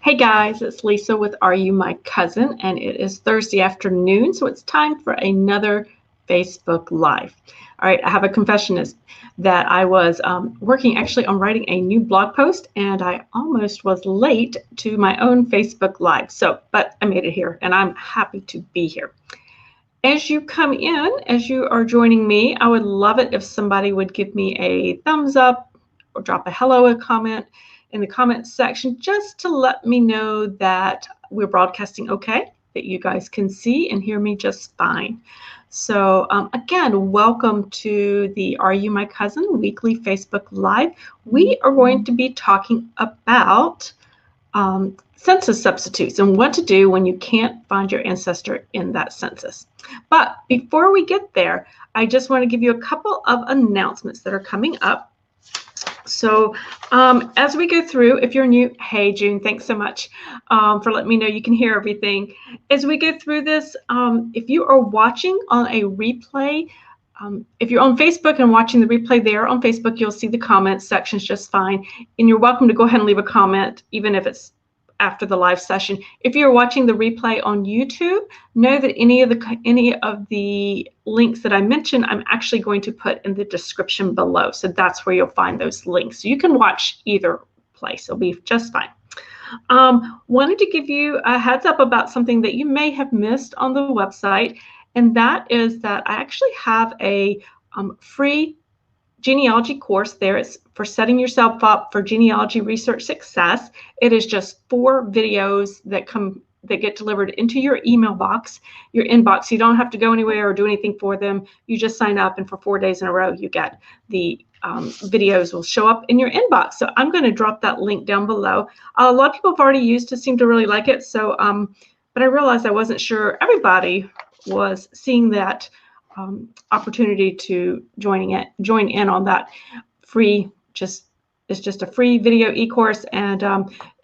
Hey guys, it's Lisa with Are You My Cousin? And it is Thursday afternoon, so it's time for another Facebook Live. All right, I have a confession is that I was working actually on writing a new blog post, and I almost was late to my own Facebook Live. But I made it here, and I'm happy to be here. As you come in, as you are joining me, I would love it if somebody would give me a thumbs up or drop a hello comment in the comment section just to let me know that we're broadcasting okay, that you guys can see and hear me just fine. So again, welcome to the Are You My Cousin weekly Facebook Live. We are going to be talking about census substitutes and what to do when you can't find your ancestor in that census. But before we get there, I just want to give you a couple of announcements that are coming up. So as we go through, if you're new, hey June, thanks so much for letting me know you can hear everything. As we go through this, if you are watching on a replay, if you're on Facebook and watching the replay there on Facebook, you'll see the comments sections just fine. And you're welcome to go ahead and leave a comment, even if it's after the live session. If you're watching the replay on YouTube, know that any of the links that I mentioned, I'm actually going to put in the description below. So that's where you'll find those links. So you can watch either place. It'll be just fine. Wanted to give you a heads up about something that you may have missed on the website, and that is that I actually have a free genealogy course there. It's for setting yourself up for genealogy research success. It is just 4 videos that get delivered into your email box, your inbox. You don't have to go anywhere or do anything for them. You just sign up, and for 4 days in a row, you get the videos will show up in your inbox. So I'm going to drop that link down below. A lot of people have already used it, seem to really like it. So, but I realized I wasn't sure everybody was seeing that opportunity to join in on that free. It's just a free video e-course, and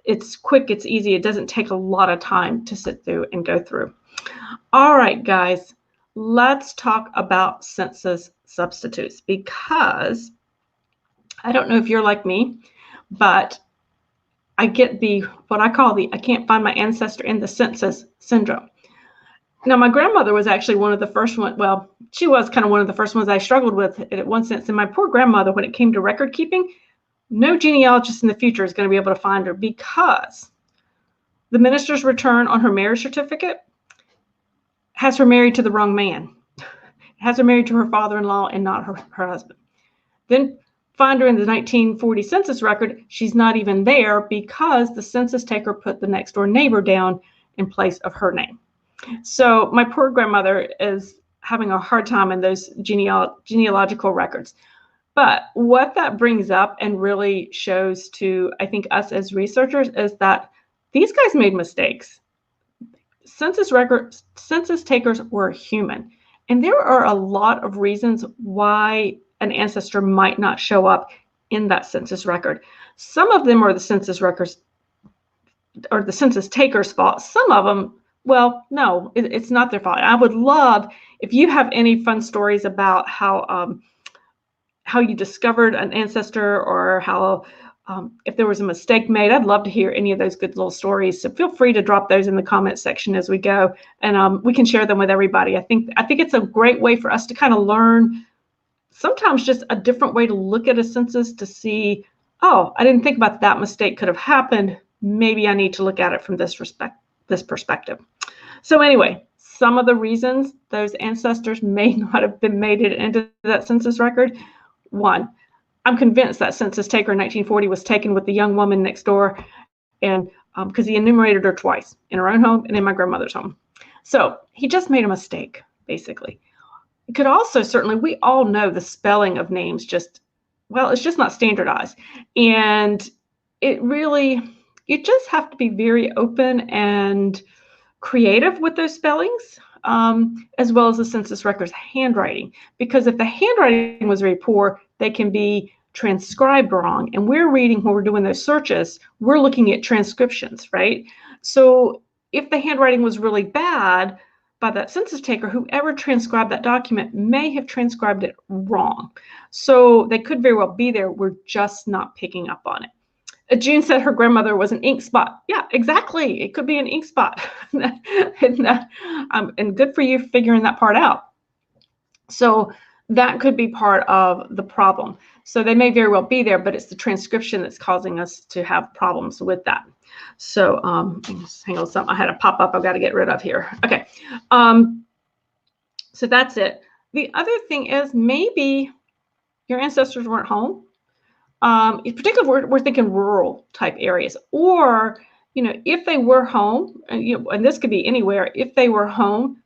it's quick, it's easy, it doesn't take a lot of time to sit through and go through. All right, guys, let's talk about census substitutes, because I don't know if you're like me, but I get what I call I can't find my ancestor in the census syndrome. Now, my grandmother was actually one of the first ones. Well, she was kind of one of the first ones I struggled with in one sense. And my poor grandmother, when it came to record keeping, no genealogist in the future is going to be able to find her, because the minister's return on her marriage certificate has her married to the wrong man. It has her married to her father-in-law and not her husband. Then find her in the 1940 census record. She's not even there because the census taker put the next door neighbor down in place of her name. So my poor grandmother is having a hard time in those genealogical records. But what that brings up and really shows to, I think, us as researchers is that these guys made mistakes. Census takers were human. And there are a lot of reasons why an ancestor might not show up in that census record. Some of them are the census records or the census taker's fault. Some of them, well, no, it's not their fault. I would love if you have any fun stories about how you discovered an ancestor, or how if there was a mistake made. I'd love to hear any of those good little stories. So feel free to drop those in the comment section as we go, and we can share them with everybody. I think it's a great way for us to kind of learn sometimes just a different way to look at a census, to see, oh, I didn't think about that mistake could have happened. Maybe I need to look at it from this perspective. So anyway, some of the reasons those ancestors may not have been made it into that census record. One, I'm convinced that census taker in 1940 was taken with the young woman next door, and because he enumerated her twice, in her own home and in my grandmother's home. So he just made a mistake, basically. It could also, certainly, we all know the spelling of names it's just not standardized. And you just have to be very open and creative with those spellings, as well as the census record's handwriting, because if the handwriting was very poor, they can be transcribed wrong. And we're reading, when we're doing those searches, we're looking at transcriptions, right? So if the handwriting was really bad by that census taker, whoever transcribed that document may have transcribed it wrong. So they could very well be there. We're just not picking up on it. June said her grandmother was an ink spot. Yeah, exactly. It could be an ink spot. And good for you figuring that part out. So that could be part of the problem. So they may very well be there, but it's the transcription that's causing us to have problems with that. So hang on, something I had a pop up I've got to get rid of here. Okay. So that's it. The other thing is maybe your ancestors weren't home. In particular, we're thinking rural type areas, or if they were home, and this could be anywhere. If they were home,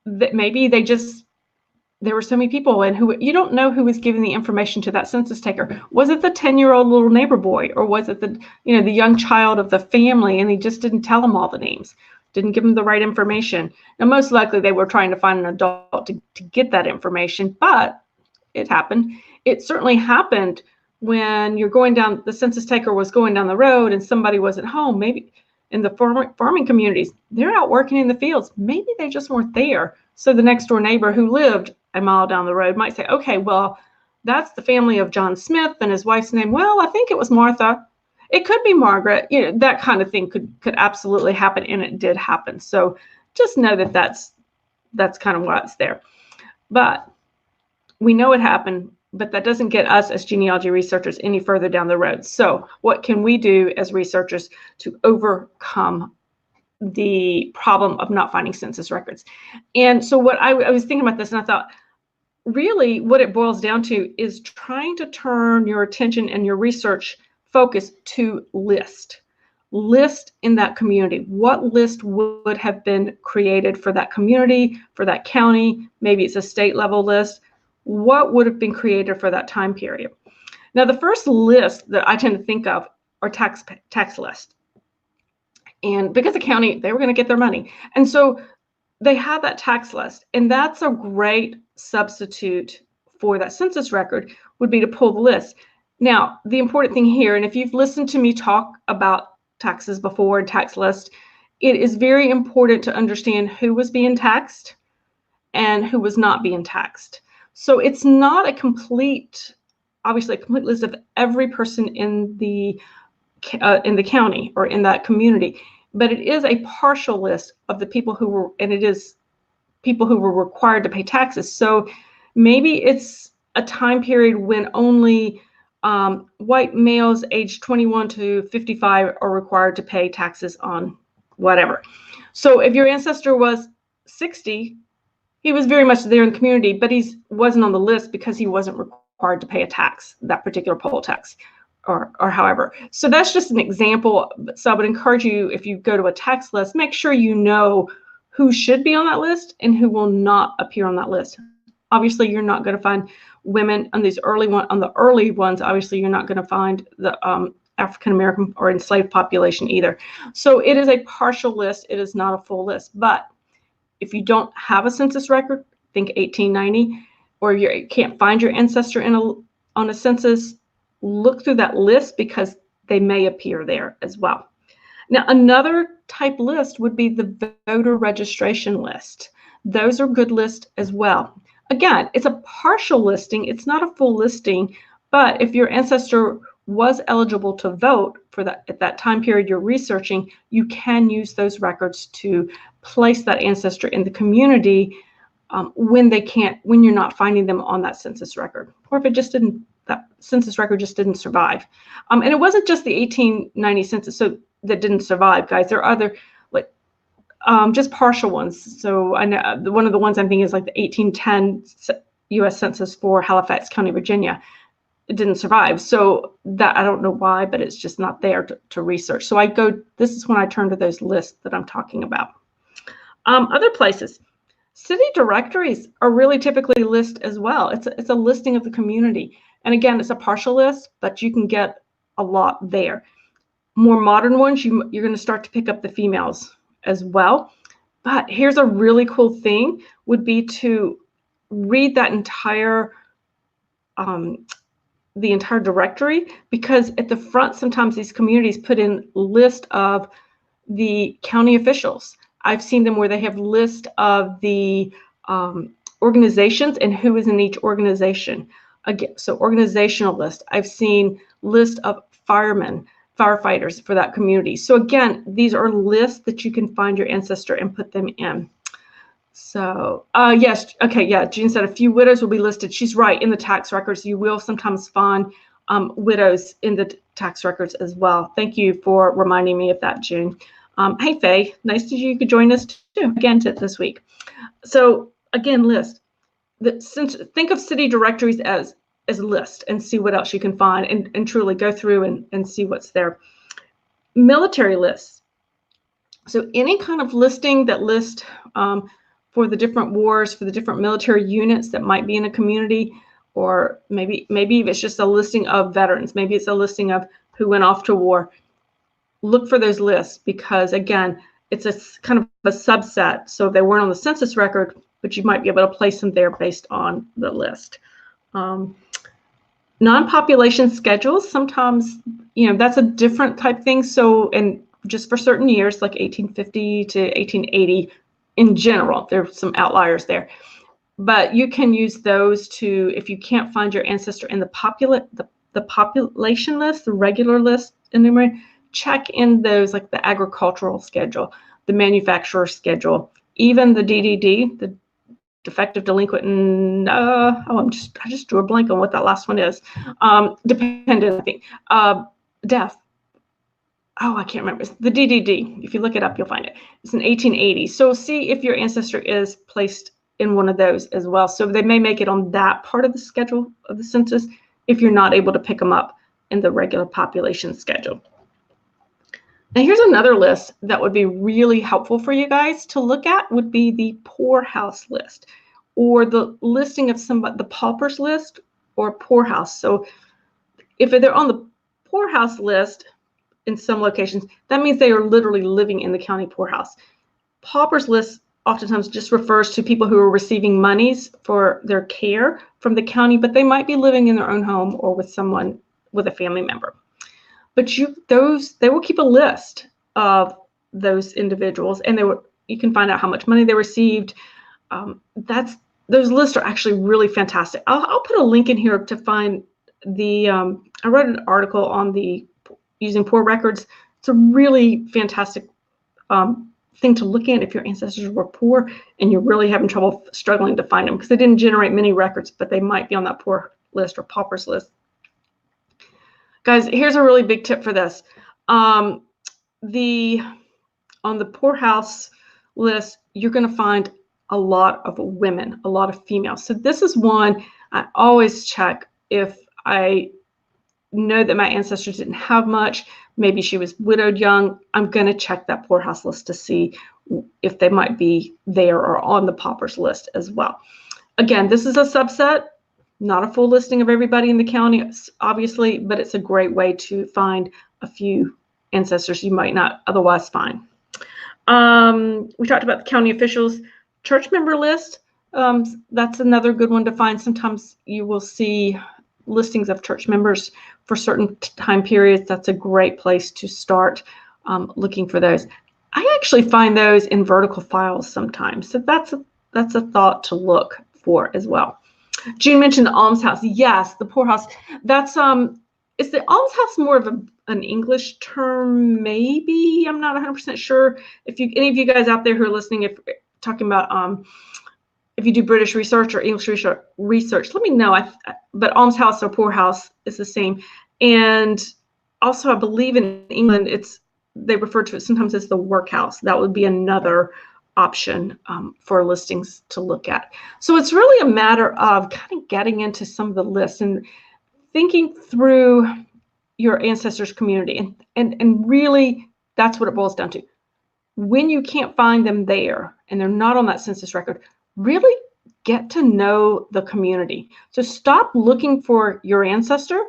that maybe there were so many people, and who you don't know who was giving the information to that census taker. Was it the 10-year-old little neighbor boy, or was it the young child of the family, and he just didn't tell them all the names, didn't give them the right information? Now, most likely they were trying to find an adult to get that information, but it happened. It certainly happened when you're going down, the census taker was going down the road and somebody wasn't home. Maybe in the farming communities, they're out working in the fields. Maybe they just weren't there. So the next door neighbor who lived a mile down the road might say, okay, well, that's the family of John Smith, and his wife's name, well, I think it was Martha. It could be Margaret. That kind of thing could absolutely happen, and it did happen. So just know that that's kind of what's there. But we know it happened, but that doesn't get us as genealogy researchers any further down the road. So what can we do as researchers to overcome the problem of not finding census records? And so what I was thinking about this, and I thought, really what it boils down to is trying to turn your attention and your research focus to list in that community. What list would have been created for that community, for that county? Maybe it's a state level list. What would have been created for that time period? Now, the first list that I tend to think of are tax lists. And because the county, they were going to get their money. And so they have that tax list. And that's a great substitute for that census record, would be to pull the list. Now, the important thing here, and if you've listened to me talk about taxes before and tax list, it is very important to understand who was being taxed and who was not being taxed. So it's not obviously a complete list of every person in the county or in that community, but it is a partial list of the people who were, and it is people who were required to pay taxes. So maybe it's a time period when only white males aged 21 to 55 are required to pay taxes on whatever. So if your ancestor was 60, he was very much there in the community, but he wasn't on the list because he wasn't required to pay a tax, that particular poll tax, or however. So that's just an example. So I would encourage you, if you go to a tax list, make sure you know who should be on that list and who will not appear on that list. Obviously, you're not going to find women on these early ones. Obviously, you're not going to find the African American or enslaved population either. So it is a partial list. It is not a full list. But if you don't have a census record, think 1890, or you can't find your ancestor on a census, look through that list because they may appear there as well. Now, another type list would be the voter registration list. Those are good lists as well. Again, it's a partial listing. It's not a full listing, but if your ancestor was eligible to vote for that at that time period you're researching, you can use those records to place that ancestor in the community when you're not finding them on that census record, or if that census record just didn't survive. And it wasn't just the 1890 census that didn't survive, guys. There are other just partial ones. So I know one of the ones I'm thinking is like the 1810 U.S. Census for Halifax County, Virginia. It didn't survive. So that, I don't know why, but it's just not there to research. So this is when I turn to those lists that I'm talking about. Other places, city directories are really typically list as well. It's a listing of the community. And again, it's a partial list, but you can get a lot there. More modern ones, you're going to start to pick up the females as well. But here's a really cool thing, would be to read that entire the entire directory, because at the front sometimes these communities put in list of the county officials. I've seen them where they have list of the organizations and who is in each organization. Again, so organizational list. I've seen list of firemen, firefighters for that community. So again, these are lists that you can find your ancestor and put them in. So yes, okay, yeah, Jean said a few widows will be listed. She's right, in the tax records. You will sometimes find widows in the tax records as well. Thank you for reminding me of that, June. Hey, Faye, nice that you could join us too again this week. So again, list. Think of city directories as a list and see what else you can find and truly go through and see what's there. Military lists. So any kind of listing that lists for the different wars, for the different military units that might be in a community, or maybe it's just a listing of veterans. Maybe it's a listing of who went off to war. Look for those lists because, again, it's a kind of a subset. So they weren't on the census record, but you might be able to place them there based on the list. Non-population schedules, sometimes, that's a different type thing. So, and just for certain years, like 1850 to 1880, in general, there's some outliers there. But you can use those to, if you can't find your ancestor in the population list, the regular list, check in those, like the agricultural schedule, the manufacturer schedule, even the DDD, the defective delinquent, and I just drew a blank on what that last one is. Dependent, I think. Death. Oh, I can't remember. It's the DDD. If you look it up, you'll find it. It's in 1880. So see if your ancestor is placed in one of those as well. So they may make it on that part of the schedule of the census if you're not able to pick them up in the regular population schedule. Now here's another list that would be really helpful for you guys to look at, would be the poorhouse list, or the listing of the paupers list or poorhouse. So if they're on the poorhouse list in some locations, that means they are literally living in the county poorhouse. Paupers list oftentimes just refers to people who are receiving monies for their care from the county, but they might be living in their own home or with someone, with a family member. But they will keep a list of those individuals, and you can find out how much money they received. Those lists are actually really fantastic. I'll put a link in here to find the. I wrote an article on using poor records. It's a really fantastic thing to look at if your ancestors were poor and you're really having trouble struggling to find them, because they didn't generate many records, but they might be on that poor list or paupers list. Guys, here's a really big tip for this. On the poorhouse list, you're going to find a lot of women, a lot of females. So this is one I always check if I know that my ancestors didn't have much. Maybe she was widowed young. I'm going to check that poorhouse list to see if they might be there or on the paupers list as well. Again, this is a subset. Not a full listing of everybody in the county, obviously, but it's a great way to find a few ancestors you might not otherwise find. We talked about the county officials church member list. That's another good one to find. Sometimes you will see listings of church members for certain time periods. That's a great place to start looking for those. I actually find those in vertical files sometimes, so that's a thought to look for as well. June mentioned the almshouse. Yes, the poorhouse. That's is the almshouse more of an English term? Maybe, I'm not 100% sure. If any of you guys out there who are listening, if talking about if you do British research or English research, let me know. But almshouse or poorhouse is the same. And also, I believe in England, they refer to it sometimes as the workhouse. That would be another option for listings to look at. So it's really a matter of kind of getting into some of the lists and thinking through your ancestors' community. And really, that's what it boils down to. When you can't find them there and they're not on that census record, really get to know the community. So stop looking for your ancestor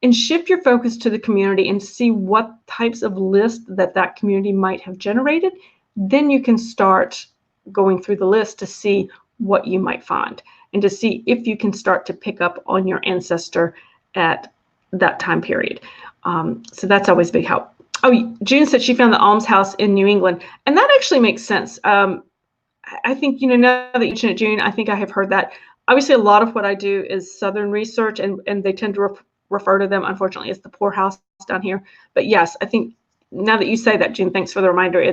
and shift your focus to the community and see what types of lists that community might have generated. Then you can start going through the list to see what you might find and to see if you can start to pick up on your ancestor at that time period. So that's always a big help. Oh, June said she found the almshouse in New England, and that actually makes sense. I think, now that you mention it, June, I think I have heard that. Obviously, a lot of what I do is Southern research, and they tend to refer to them, unfortunately, as the poorhouse down here. But yes, I think now that you say that, Jean, thanks for the reminder.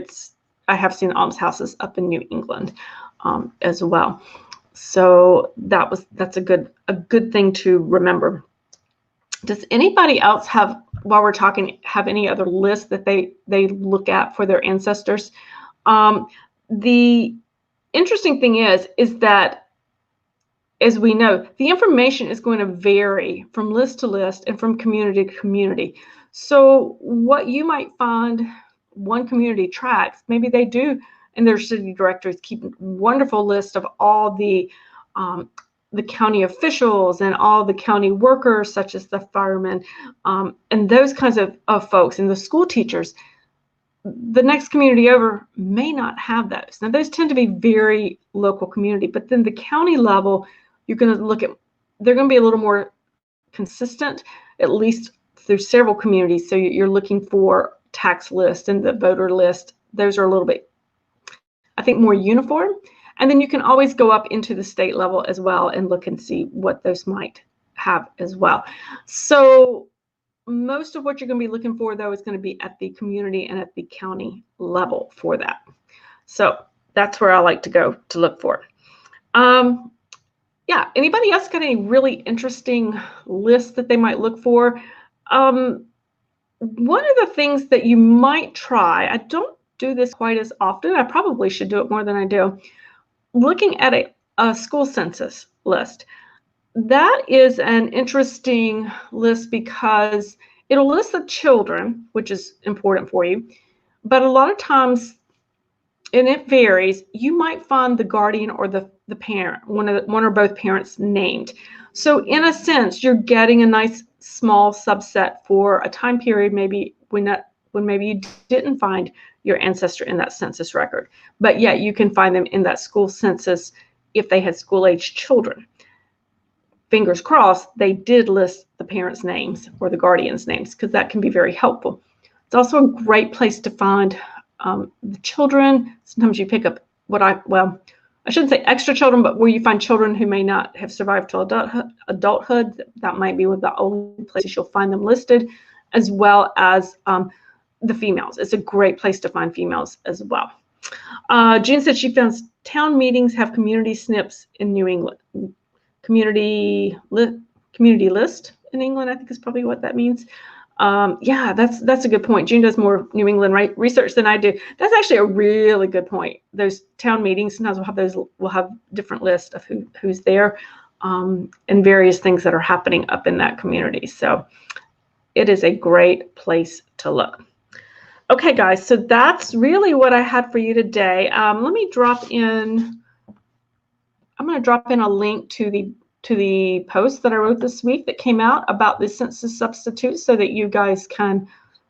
I have seen almshouses up in New England as well. So that's a good thing to remember. Does anybody else have, while we're talking, have any other lists that they look at for their ancestors? The interesting thing is that, as we know, the information is going to vary from list to list and from community to community. So what you might find one community tracks, maybe they do in their city directories keep a wonderful list of all the county officials and all the county workers, such as the firemen, and those kinds of folks, and the school teachers. The next community over may not have those. Now, those tend to be very local community, but then the county level, you're going to look at, they're going to be a little more consistent, at least through several communities. So you're looking for tax list and the voter list. Those are a little bit, I think, more uniform. And then you can always go up into the state level as well and look and see what those might have as well. So most of what you're going to be looking for, though, is going to be at the community and at the county level for that. So that's where I like to go to look for. Yeah, anybody else got any really interesting lists that they might look for? One of the things that you might try, I don't do this quite as often, I probably should do it more than I do, looking at a school census list. That is an interesting list because it'll list the children, which is important for you, but a lot of times, and it varies, you might find the guardian or the parent, one or both parents named. So in a sense, you're getting a nice small subset for a time period, maybe when maybe you didn't find your ancestor in that census record, but yet you can find them in that school census if they had school-age children. Fingers crossed, they did list the parents' names or the guardians' names, because that can be very helpful. It's also a great place to find the children. Sometimes you pick up I shouldn't say extra children, but where you find children who may not have survived till adulthood. That might be one of the only places you'll find them listed, as well as the females. It's a great place to find females as well. Jean said she found town meetings have community SNPs in New England. Community list in England, I think, is probably what that means. Yeah, that's a good point. June does more New England research than I do. That's actually a really good point. Those town meetings, sometimes we'll have different lists of who's there, and various things that are happening up in that community. So it is a great place to look. Okay, guys, so that's really what I had for you today. Let me drop in. I'm going to drop in a link to the post that I wrote this week that came out about the census substitutes, so that you guys can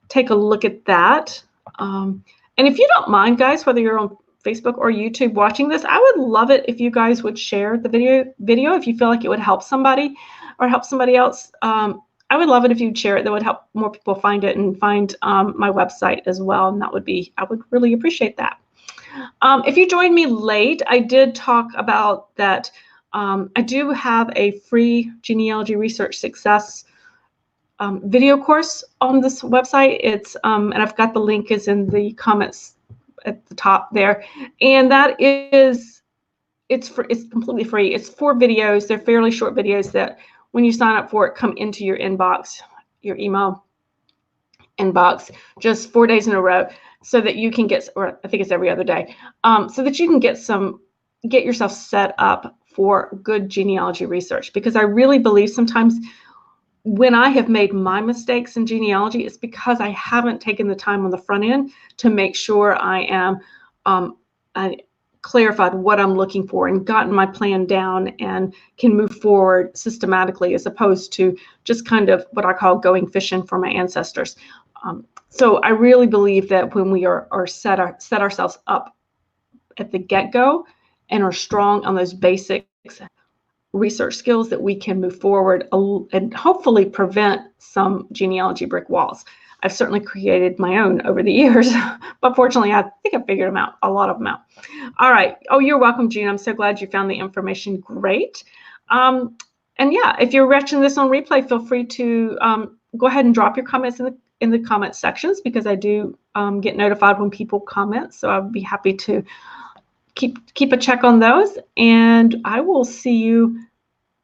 take a look at that. And if you don't mind, guys, whether you're on Facebook or YouTube watching this, I would love it if you guys would share the video if you feel like it would help somebody or help somebody else. I would love it if you'd share it. That would help more people find it and find my website as well. And I would really appreciate that. If you joined me late, I did talk about that. I do have a free genealogy research success video course on this website. It's and I've got the link is in the comments at the top there, and that is it's completely free. It's 4 videos. They're fairly short videos that when you sign up for it come into your inbox, your email inbox, just 4 days in a row, so that you can get, or I think it's every other day, so that you can get yourself set up for good genealogy research. Because I really believe sometimes when I have made my mistakes in genealogy, it's because I haven't taken the time on the front end to make sure I am I clarified what I'm looking for and gotten my plan down and can move forward systematically, as opposed to just kind of what I call going fishing for my ancestors. So I really believe that when we are set ourselves up at the get-go and are strong on those basics research skills, that we can move forward and hopefully prevent some genealogy brick walls. I've certainly created my own over the years, but fortunately, I think I figured them out, a lot of them out. All right. Oh, you're welcome, Jean. I'm so glad you found the information. Great. And And yeah, if you're watching this on replay, feel free to go ahead and drop your comments in the comment sections, because I do get notified when people comment. So I'll be happy to keep a check on those. And I will see you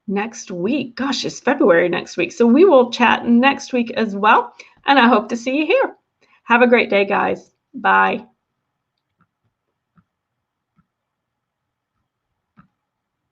next week. Gosh, it's February next week. So we will chat next week as well. And I hope to see you here. Have a great day, guys. Bye.